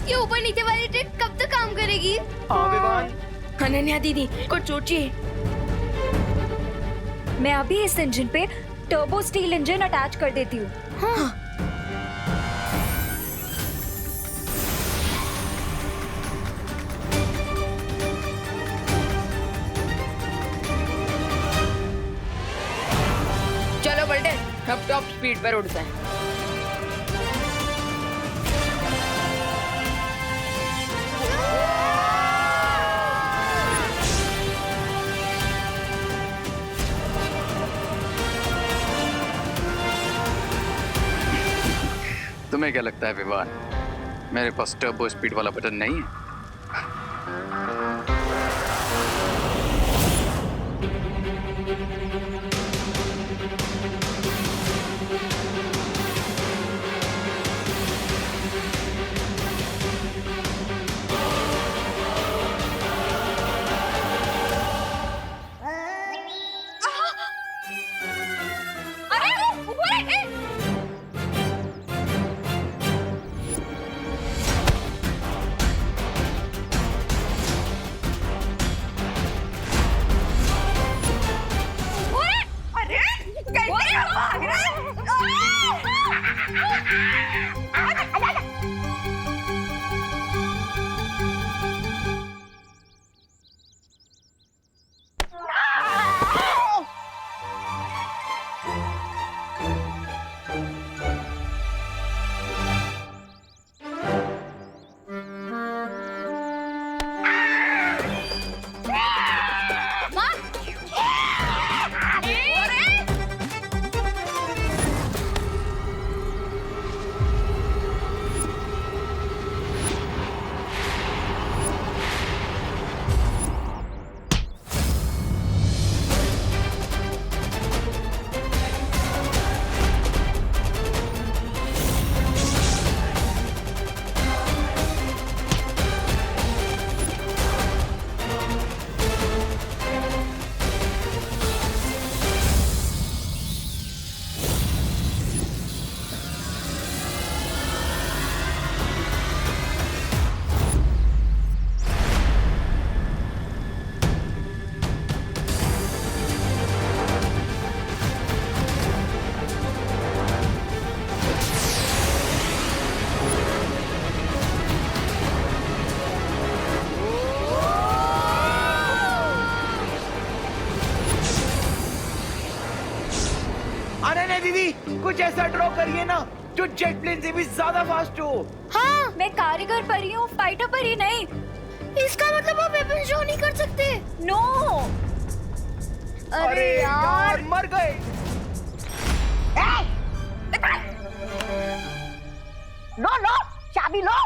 ये ऊपर नीचे वाली ट्रिक कब तक काम करेगी? विवान। अनन्या दीदी कुछ सोचिए। मैं अभी इस इंजन पे टर्बो स्टील इंजन अटैच कर देती हूँ। हाँ। चलो बल्टे, अब टॉप स्पीड पर उड़ते हैं। तुम्हें क्या लगता है विवान, मेरे पास टर्बो स्पीड वाला बटन नहीं है? अनन्या दीदी कुछ ऐसा ड्रॉ करिए ना जो जेट प्लेन से भी ज्यादा फास्ट हो। हाँ, मैं कारीगर परी हूँ, फाइटर परी नहीं। इसका मतलब आप वेपन शो नहीं कर सकते। नो। अरे यार मर गए। लो लो चाबी लो।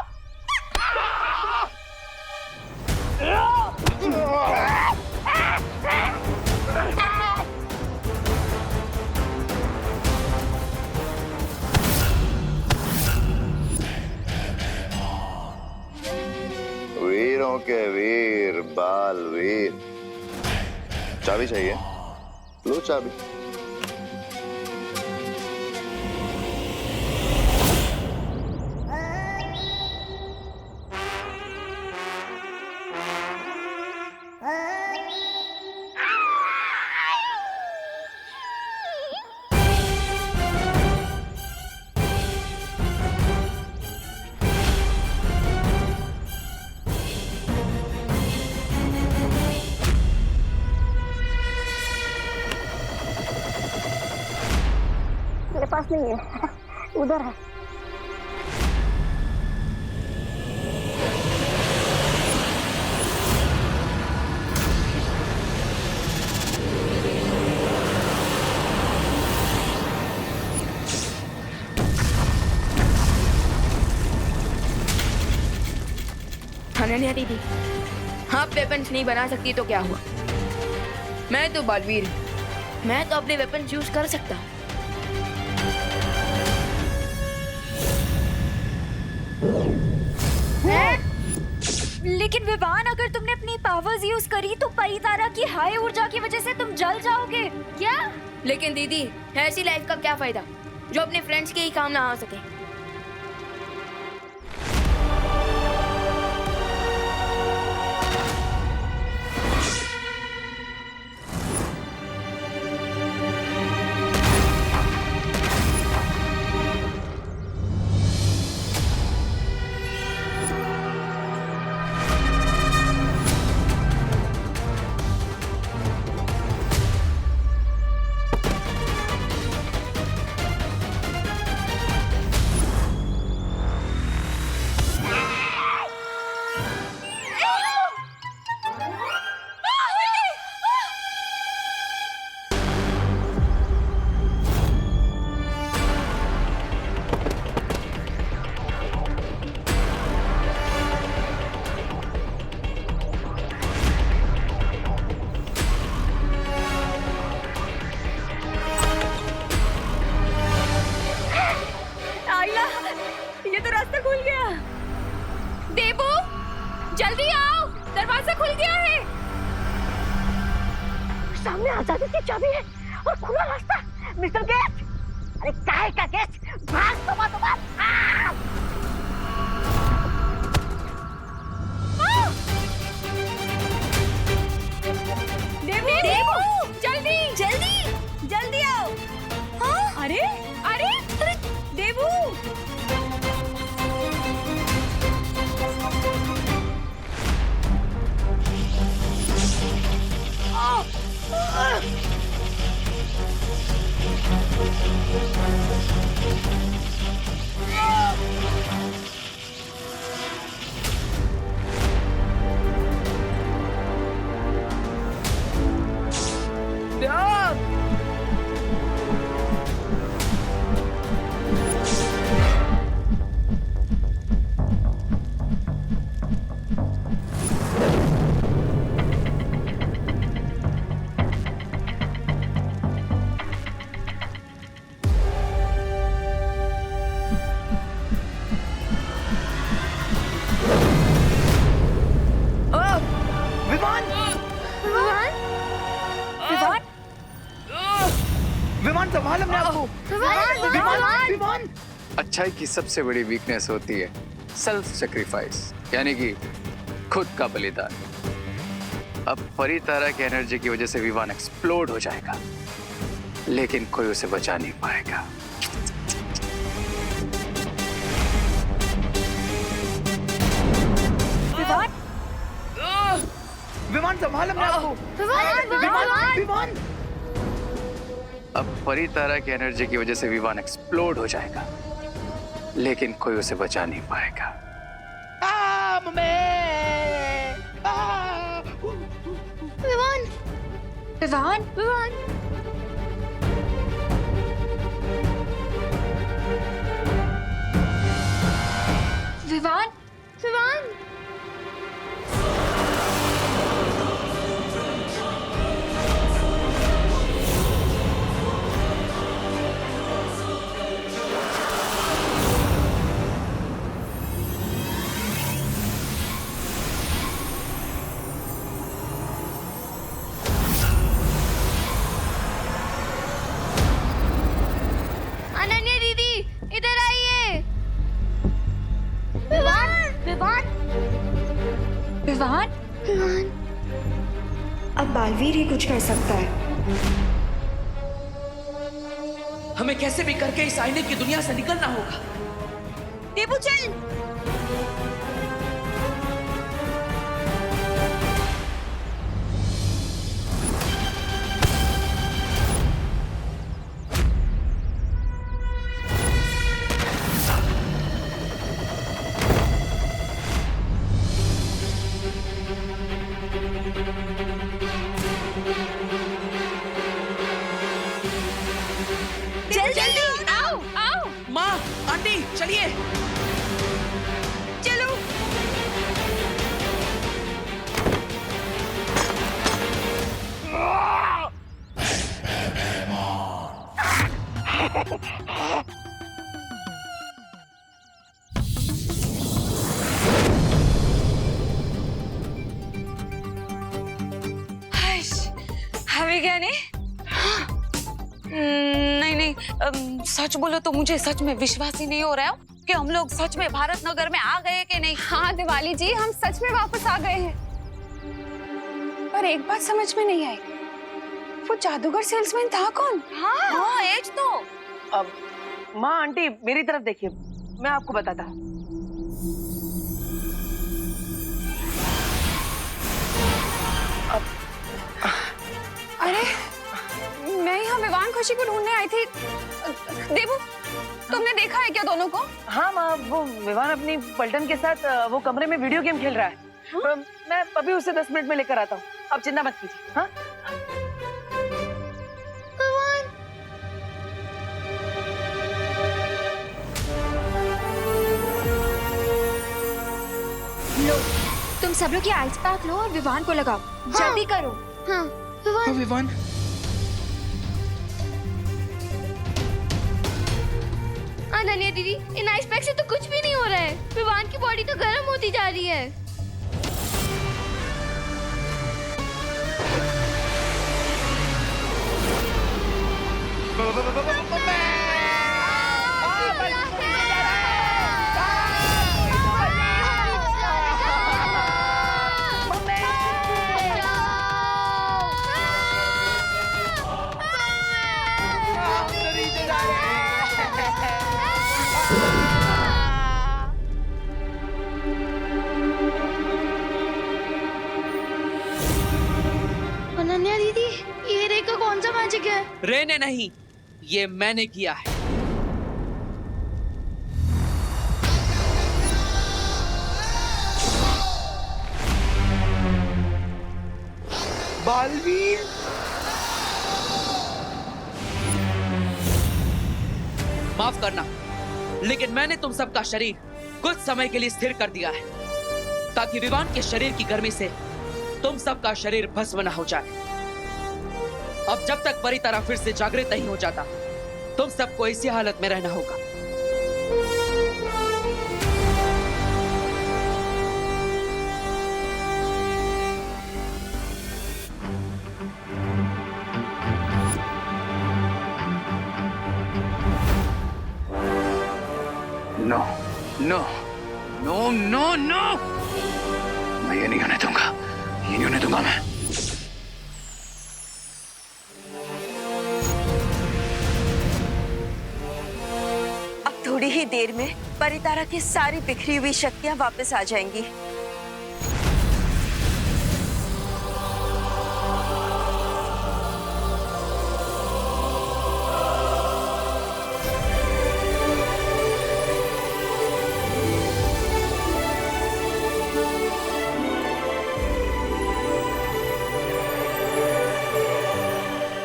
वीरों के वीर बालवीर। चाबी चाहिए? लो चाबी। मेरे पास नहीं है, उधर है। अनन्या दीदी, आप वेपन्स नहीं बना सकती तो क्या हुआ? मैं तो बलवीर हूँ, मैं तो अपने वेपन्स यूज कर सकता हूँ। लेकिन विवान, अगर तुमने अपनी पावर्स यूज करी तो परितारा की हाई ऊर्जा की वजह से तुम जल जाओगे। क्या? लेकिन दीदी, ऐसी लाइफ का क्या फायदा जो अपने फ्रेंड्स के ही काम ना आ सके। खुल गया। देबू, जल्दी आओ, दरवाजा खुल गया है। सामने आजादी की चाबी है और खुला रास्ता। मिस्टर गेस्ट, अरे काहे का गेस्ट, भाग तो मत। देबू, जल्दी जल्दी जल्दी आओ। अरे अरे देबू, विमान विमान विवान, विमान संभाल अपने आप को। विमान विमान विमान अच्छाई की सबसे बड़ी वीकनेस होती है सेल्फ सेक्रीफाइस, यानी कि खुद का बलिदान। अब परितारा की एनर्जी की वजह से विमान एक्सप्लोड हो जाएगा, लेकिन कोई उसे बचा नहीं पाएगा। विवान, विमान संभाल अपने आप को। विमान विमान विमान अब परितारा की एनर्जी की वजह से विमान एक्सप्लोड हो जाएगा, लेकिन कोई उसे बचा नहीं पाएगा। विमान विवान, विमान विवान, विमान अनन्या दीदी, इधर आइए। विमान विमान विवान। विमान अब बालवीर ही कुछ कर सकता है। हमें कैसे भी करके इस आईने की दुनिया से निकलना होगा। देबू चल। जल्दी आओ आओ। माँ, आंटी, चलिए। चलो। हवे क्या नहीं? नहीं, सच बोलो तो मुझे सच में विश्वास ही नहीं हो रहा है कि हम लोग सच में भारत नगर में आ गए कि नहीं। हाँ दिवाली जी, हम सच में वापस आ गए हैं। पर एक बात समझ में नहीं आई, वो जादूगर सेल्समैन था कौन? हाँ, एज तो। अब माँ, आंटी, मेरी तरफ देखिए, मैं आपको बताता हूँ। अरे मैं यहाँ विवान खुशी को ढूंढने आई थी। देबू, तुमने देखा है क्या दोनों को? हाँ माँ, वो विवान अपनी पलटन के साथ वो कमरे में वीडियो गेम खेल रहा है। मैं अभी उसे 10 मिनट में लेकर आता हूँ, आप चिंता मत कीजिए। हाँ, लो, तुम सब लोग ये आइस पैक लो और विवान को लगाओ। जल्दी करो। हाँ विवान अनन्या दीदी, इन आइस पैक से तो कुछ भी नहीं हो रहा है। विवान की बॉडी तो गर्म होती जा रही है। अनन्या दीदी, ये रे का कौन सा मैजिक है? रे ने नहीं, ये मैंने किया है। बालवीर, माफ करना, लेकिन मैंने तुम सबका शरीर कुछ समय के लिए स्थिर कर दिया है, ताकि विवान के शरीर की गर्मी से तुम सबका शरीर भस्म न हो जाए। अब जब तक परी तरह फिर से जागृत नहीं हो जाता, तुम सबको इसी हालत में रहना होगा। No no no no no, मैं ये नहीं होने दूंगा, ये नहीं होने दूंगा मैं। अब थोड़ी ही देर में परितारा की सारी बिखरी हुई शक्तियां वापस आ जाएंगी।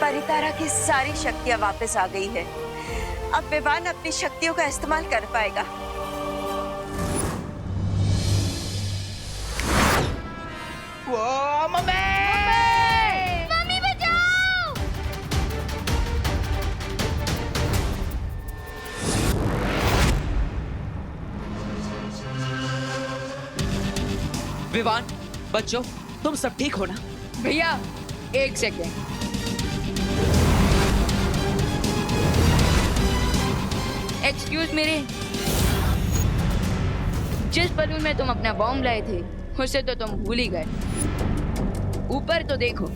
परितारा की सारी शक्तियां वापस आ गई है। अब विवान अपनी शक्तियों का इस्तेमाल कर पाएगा। वो मम्मी! मम्मी बचाओ! विवान, बच्चों, तुम सब ठीक हो ना? भैया, एक सेकेंड। एक्सक्यूज मेरे, जिस बलून में तुम अपना बॉम्ब लाए थे उसे तो तुम भूल ही गए। ऊपर तो देखो।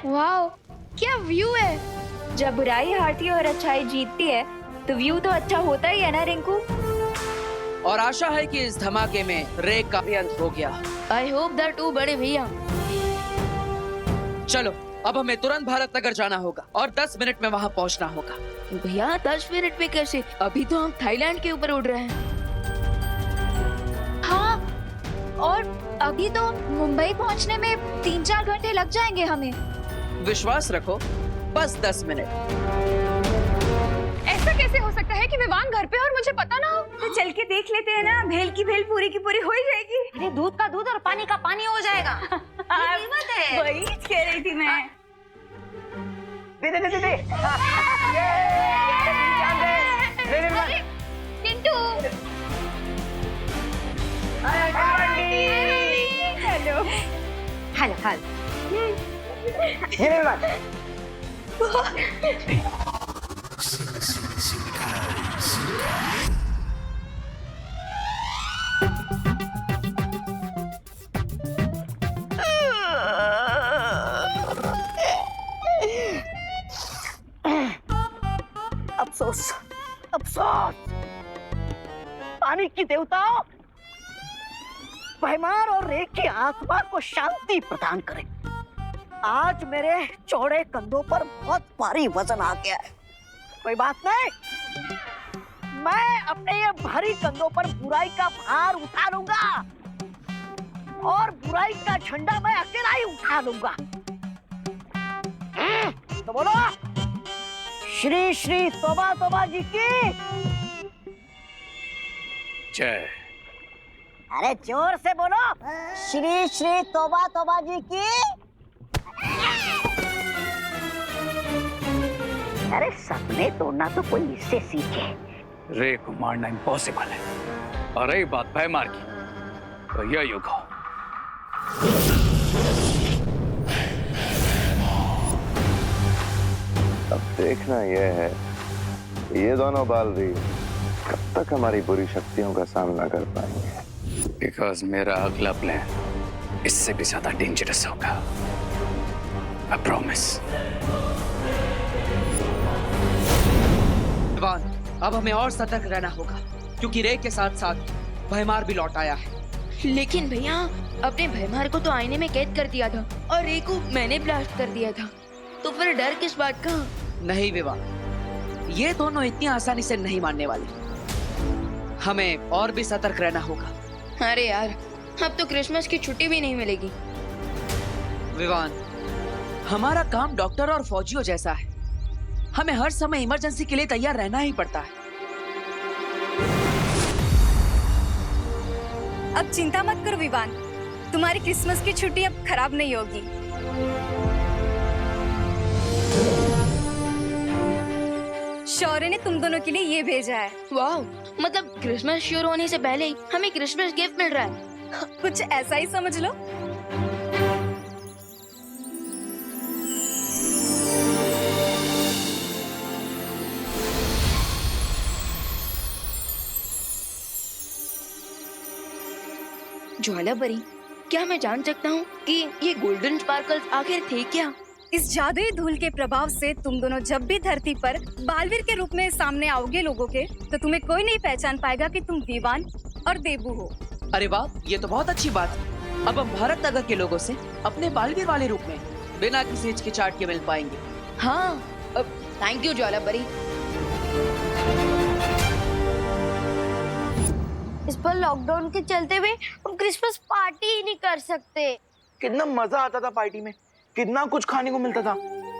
वाओ, क्या व्यू है! जब बुराई हारती है और अच्छाई जीतती है तो व्यू तो अच्छा होता ही है ना रिंकू। और आशा है कि इस धमाके में रे का भी अंत हो गया। आई होप दैट टू बड़े भैया। चलो, अब हमें तुरंत भारत नगर जाना होगा और 10 मिनट में वहाँ पहुँचना होगा। भैया 10 मिनट में कैसे? अभी तो हम थाईलैंड के ऊपर उड़ रहे हैं। हाँ, और अभी तो मुंबई पहुंचने में 3-4 घंटे लग जाएंगे हमें। विश्वास रखो, बस 10 मिनट। ऐसा कैसे हो सकता है कि विवान घर पे और मुझे पता ना हो? तो चल के देख लेते हैं ना, भेल की भेल पूरी की पूरी हो ही जाएगी। अरे दूध का दूध और पानी का पानी हो जाएगा। ये कीमत है। वही कह रही थी मैं। दे दे दे दे। अरे, टिंटू! हेलो। Hello hello. ये ले बात। अफसोस, अफसोस। पानी की देवताओं, पहमार और रेख की आत्मा को शांति प्रदान करें। आज मेरे चौड़े कंधों पर बहुत भारी वजन आ गया है। कोई बात नहीं, मैं अपने ये भारी कंधों पर बुराई का भार उठा लूंगा और बुराई का झंडा मैं अकेला ही उठा लूंगा। तो बोलो, श्री श्री तोबा तोबा जी की जय। अरे जोर से बोलो, श्री श्री तोबा तोबा जी की। अरे सपने तोड़ना तो कोई इससे सीखे। रे को मारना इम्पॉसिबल है, और रही बात भयमार की, तो यह युग हो। अब देखना यह है ये दोनों बालवीर कब तक हमारी बुरी शक्तियों का सामना कर पाएंगे। बिकॉज मेरा अगला प्लान इससे भी ज्यादा डेंजरस होगा। I promise. विवान, अब हमें और सतर्क रहना होगा, क्योंकि रे के साथ साथ भयमार भी लौट आया है। लेकिन भैया, अपने भयमार को तो आईने में कैद कर दिया था और रे को मैंने ब्लास्ट कर दिया था, तो फिर डर किस बात का? नहीं विवान, ये दोनों इतनी आसानी से नहीं मानने वाले। हमें और भी सतर्क रहना होगा। अरे यार, अब तो क्रिसमस की छुट्टी भी नहीं मिलेगी। विवान, हमारा काम डॉक्टर और फौजियों जैसा है, हमें हर समय इमरजेंसी के लिए तैयार रहना ही पड़ता है। अब चिंता मत करो विवान, तुम्हारी क्रिसमस की छुट्टी अब खराब नहीं होगी। शौर्य ने तुम दोनों के लिए ये भेजा है। वाह, मतलब क्रिसमस शुरू होने से पहले ही हमें क्रिसमस गिफ्ट मिल रहा है। कुछ ऐसा ही समझ लो। ज्वालाबरी, क्या मैं जान सकता हूँ कि ये गोल्डन स्पार्कल्स आखिर थे क्या? इस जादुई धूल के प्रभाव से तुम दोनों जब भी धरती पर बालवीर के रूप में सामने आओगे लोगों के, तो तुम्हें कोई नहीं पहचान पाएगा कि तुम विवान और देबू हो। अरे वाह, ये तो बहुत अच्छी बात है। अब हम भारत नगर के लोगों से अपने बालवीर वाले रूप में बिना किसी हिचकिचाहट के मिल पाएंगे। हाँ, थैंक यू ज्वालाबरी। इस पर लॉकडाउन के चलते हुए हम क्रिसमस पार्टी ही नहीं कर सकते। कितना मजा आता था पार्टी में, कितना कुछ खाने को मिलता था,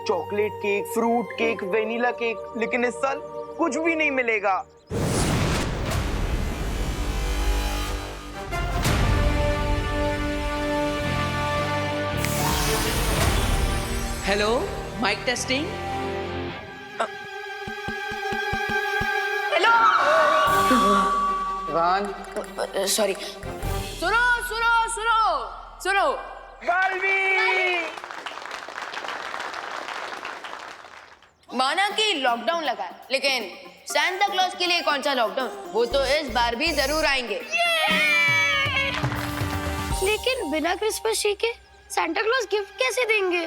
chocolate cake, fruit cake, vanilla cake. लेकिन इस साल कुछ भी नहीं मिलेगा। Hello, mike testing. सॉरी। सुनो सुनो सुनो सुनो, बालवीर! माना कि लॉकडाउन लगा, लेकिन सांता क्लॉज के लिए कौन सा लॉकडाउन? वो तो इस बार भी जरूर आएंगे। लेकिन बिना क्रिसमस ट्री के सांता क्लॉज गिफ्ट कैसे देंगे?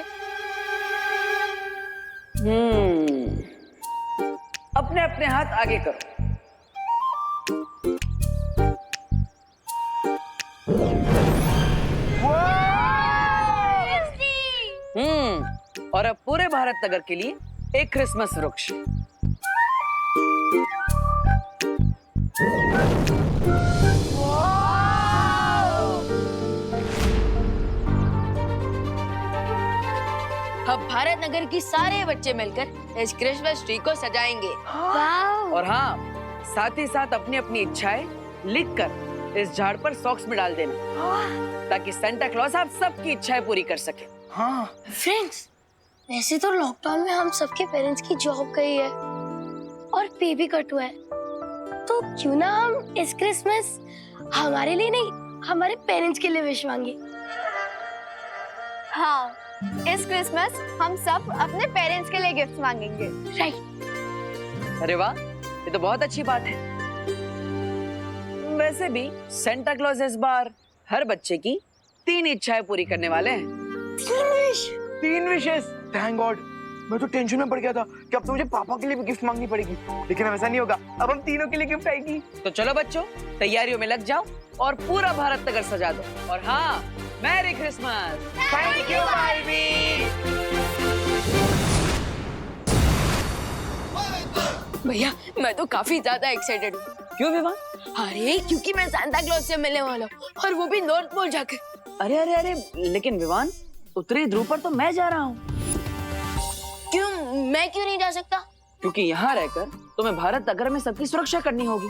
अपने अपने हाथ आगे करो। और अब पूरे भारत नगर के लिए एक क्रिसमस वृक्ष। अब भारत नगर की सारे बच्चे मिलकर इस क्रिसमस ट्री को सजाएंगे। और हाँ, साथ ही साथ अपनी अपनी इच्छाएं लिखकर इस झाड़ पर सॉक्स में डाल देना, ताकि सेंटा क्लॉज आप सबकी इच्छाएं पूरी कर सके। हाँ फ्रेंड्स, वैसे तो लॉकडाउन में हम सबके पेरेंट्स की जॉब गई है और पे भी कट हुआ है, तो क्यों ना हम इस क्रिसमस हमारे लिए नहीं, हमारे पेरेंट्स के लिए विश मांगे। हाँ, इस क्रिसमस हम सब अपने पेरेंट्स के लिए गिफ्ट मांगेंगे। राइट। अरे वाह, ये तो बहुत अच्छी बात है। वैसे भी सेंटा क्लॉज इस बार हर बच्चे की 3 इच्छाएं पूरी करने वाले हैं। 3 विशेस। Thank God. मैं तो टेंशन में पड़ गया था कि अब तो मुझे पापा के लिए भी गिफ्ट मांगनी पड़ेगी, लेकिन अब ऐसा नहीं होगा। अब हम तीनों के लिए गिफ्ट आएगी। तो चलो बच्चों, तैयारियों में लग जाओ और पूरा भारत नगर सजा दो। और हाँ, merry Christmas. Thank you Baalveer. भैया मैं तो काफी ज्यादा एक्साइटेड हूँ। क्यों विवान? अरे क्योंकि मैं सांता क्लॉज से मिलने वाला हूँ, और वो भी नॉर्थ पोल जाकर। अरे अरे अरे, लेकिन विवान उत्तरी ध्रुव पर तो मैं जा रहा हूँ। क्यों, मैं क्यों नहीं जा सकता? क्योंकि यहाँ रहकर तुम्हें भारत नगर में सबकी सुरक्षा करनी होगी।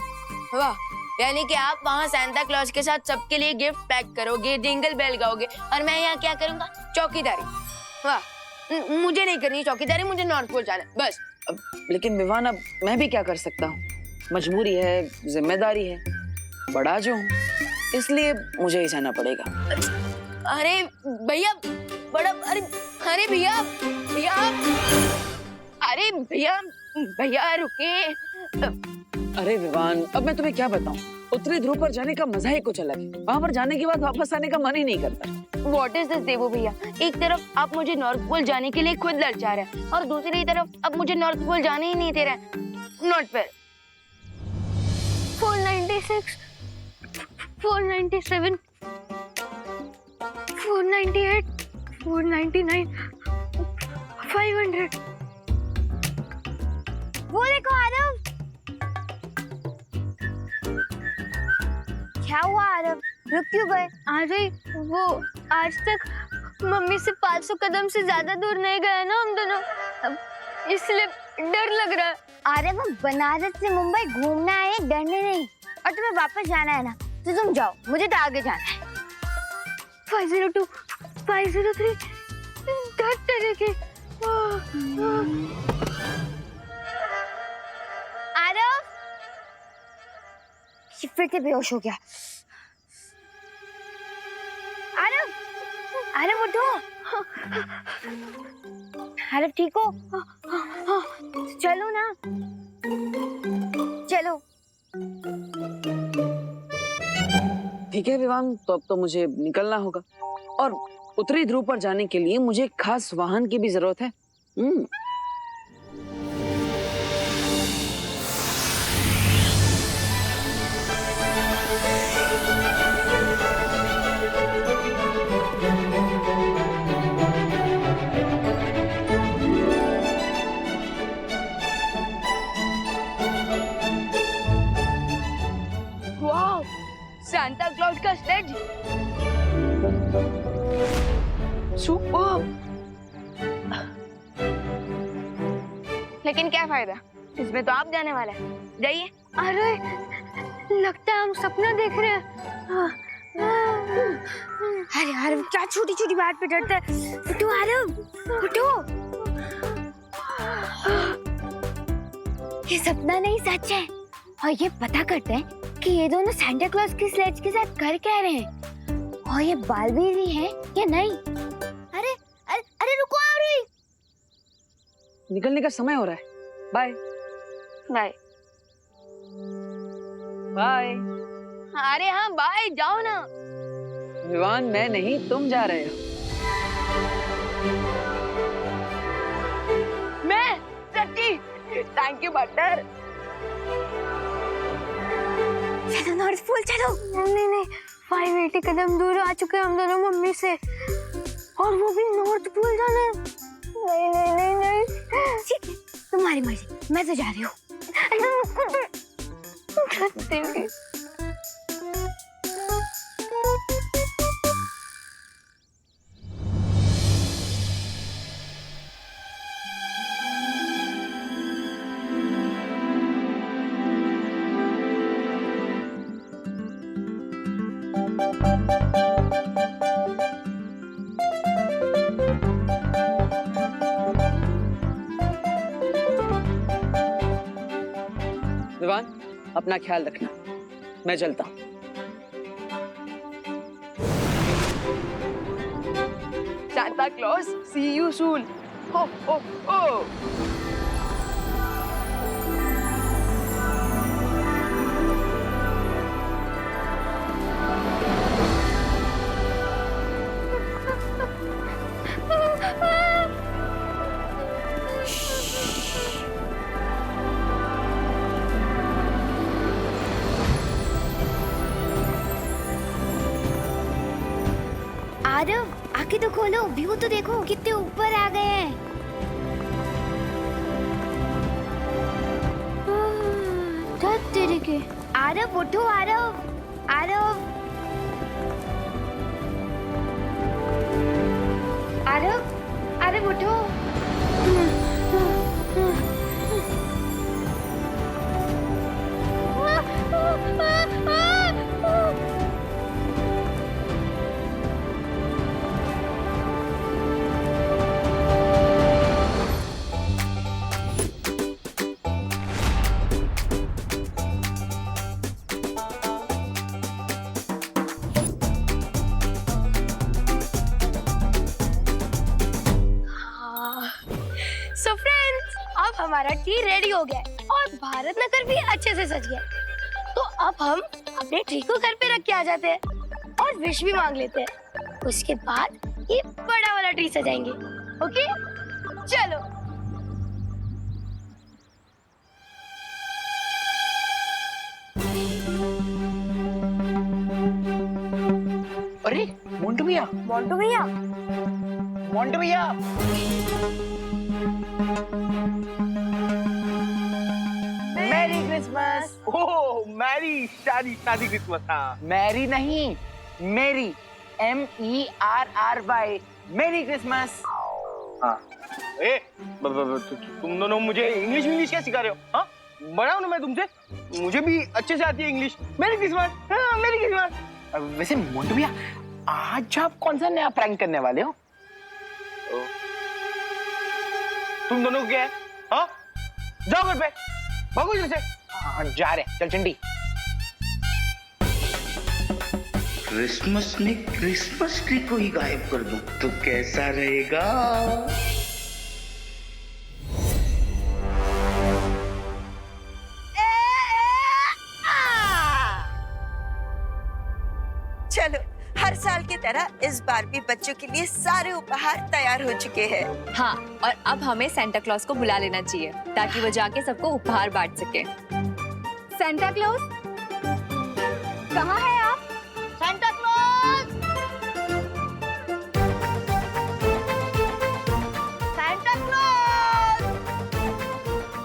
वाह, यानी कि आप वहाँ सांता क्लॉज के साथ सबके लिए गिफ्ट पैक करोगे, जिंगल बेल गाओगे, और मैं यहाँ क्या करूँगा? चौकीदारी। वाह, मुझे नहीं करनी चौकीदारी, मुझे नॉर्थ पोल जाना है, बस। लेकिन विवान अब मैं भी क्या कर सकता हूँ? मजबूरी है, जिम्मेदारी है, बड़ा जो हूँ, इसलिए मुझे ही जाना पड़ेगा। अरे भैया, बड़ा, अरे अरे भैया भैया, अरे भैया भैया रुकिए। अरे विवान, अब मैं तुम्हें क्या बताऊं? उत्तरी ध्रुव पर जाने का मजा ही कुछ अलग है। वहाँ पर जाने के बाद वापस आने का मन ही नहीं करता। What is this देवो भैया? एक तरफ आप मुझे नॉर्थ पोल जाने के लिए खुद ललचा रहे हैं, और दूसरी तरफ आप मुझे नॉर्थ पोल जाने ही नहीं दे रहे हैं। Not fair. 496, 497, 498, 499, 500। वो देखो आरव। क्या हुआ आरव, रुक क्यों गए? अरे वो आज तक मम्मी से 500 कदम से ज्यादा दूर नहीं गए ना हम दोनों, इसलिए डर लग रहा है। अरे वो बनारस से मुंबई घूमना है, डरने नहीं। और तुम्हें वापस जाना है ना, तो तुम जाओ, मुझे तो आगे जाना है। 502, 503, डर तरीके। आरव फिर से बेहोश हो गया। आरव, आरव उठो। आरव ठीक हो? चलो ना, चलो। ठीक है विवान, तो अब तो मुझे निकलना होगा, और उत्तरी ध्रुव पर जाने के लिए मुझे एक खास वाहन की भी जरूरत है। वाह, सांता क्लॉज का स्लेज। सुपर। लेकिन क्या फायदा, इसमें तो आप जाने वाले हैं। जाइए। अरे लगता है हम सपना देख रहे हैं। अरे आरव, क्या छोटी छोटी बात पे डरता है? उठो आरव, उठो। ये सपना नहीं, सच है। और ये पता करते हैं कि ये दोनों सांता क्लॉज की स्लेज के साथ कर क्या रहे हैं, और ये बालवीर ही है या नहीं। अरे अरे अरे रुको आरव, निकलने का समय हो रहा है। Bye bye. बाय। अरे हाँ बाय, जाओ ना। विवान, मैं नहीं, तुम जा रहे हो। मैं सच्ची, थैंक यू बटर। चलो नॉर्थ पोल चलो। नहीं नहीं, 580 कदम दूर आ चुके हैं हम दोनों मम्मी से, और वो भी नॉर्थ पोल जाना है। नहीं नहीं नहीं नहीं, ठीक है तुम्हारी मर्जी, मैं तो जा रही हूँ। विवान, अपना ख्याल रखना, मैं चलता हूँ। Santa Claus, see you soon. Ho ho हो। आरव, आंखें तो खोलो, व्यू तो देखो, कितने ऊपर आ गए हैं। तेरे के आरव उठो आरव आरव आरव आरव उठो सो फ्रेंड्स, अब हमारा ट्री रेडी हो गया है और भारत नगर भी अच्छे से सज गया है। तो अब हम अपने ट्री को घर पे रख के आ जाते हैं और विश भी मांग लेते हैं। उसके बाद ये बड़ा वाला ट्री सजाएंगे। ओके, चलो। अरे मोंटू भैया, मोंटू भैया, मोंटू भैया, मैरी क्रिसमस। ओह, मैरी शादी शादी क्रिसमस। हाँ, मैरी नहीं, मेरी, MERRY, मैरी क्रिसमस। हाँ, तुम दोनों मुझे इंग्लिश क्या सिखा रहे हो? हाँ, बड़ा हूं ना मैं तुमसे, मुझे भी अच्छे से आती है इंग्लिश। मैरी क्रिसमस, हाँ, मैरी क्रिसमस। वैसे मोंटू भैया, आज आप कौन सा नया प्रैंक करने वाले हो? तुम दोनों को क्या है? हाँ, जाओ घर पे, भागो इधर से। हाँ, जा रहे हैं, चल चंडी। क्रिसमस में क्रिसमस ट्री को ही गायब कर दूं तो कैसा रहेगा? चलो, हर साल की तरह इस बार भी बच्चों के लिए सारे उपहार तैयार हो चुके हैं। हाँ, और अब हमें सेंटा क्लॉज को बुला लेना चाहिए ताकि वो जाके सबको उपहार बांट सके। सेंटा क्लॉज, कहाँ है आप? Santa Claus, Santa Claus,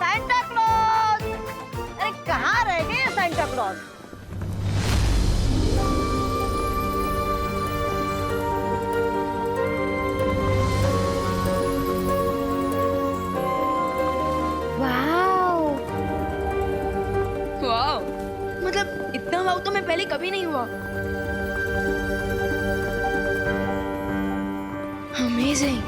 Santa Claus. अरे कहाँ रह गए सेंटा क्लॉज? मतलब इतना वाव तो मैं पहले कभी नहीं हुआ। अमेजिंग।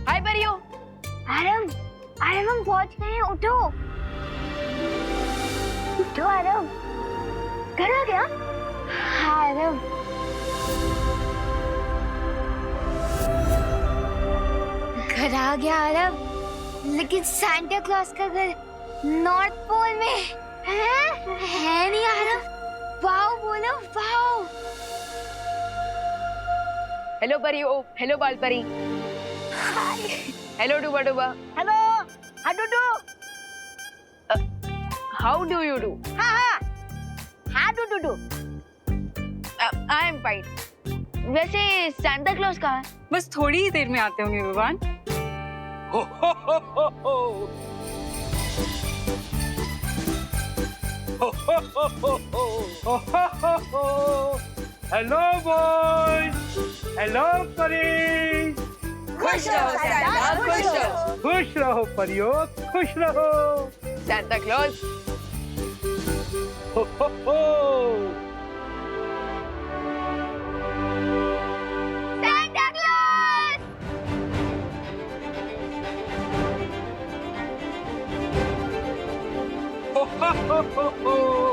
हाय परियो। आरव, आरव हम पहुंच गए हैं, उठो उठो आरव। घर आ गया? हाँ आरव। घर आ गया आरव, लेकिन सांता क्लॉज का घर नॉर्थ पोल में है नहीं आरव। वाओ बोलो, वाओ। हेलो परियो, हेलो बाल परी। हेलो डूबा डूबा। Hello, how do do? How do you do? हाँ, how do do? I am fine. वैसे सांता क्लॉज कहाँ है? बस थोड़ी ही देर में आते होंगे विवान। हेलो बॉयज, हेलो परी। खुश रहो सांता, खुश रहो। खुश रहो परियो, खुश रहो। Santa Claus. हो हो हो। Santa Claus. हो हो हो हो।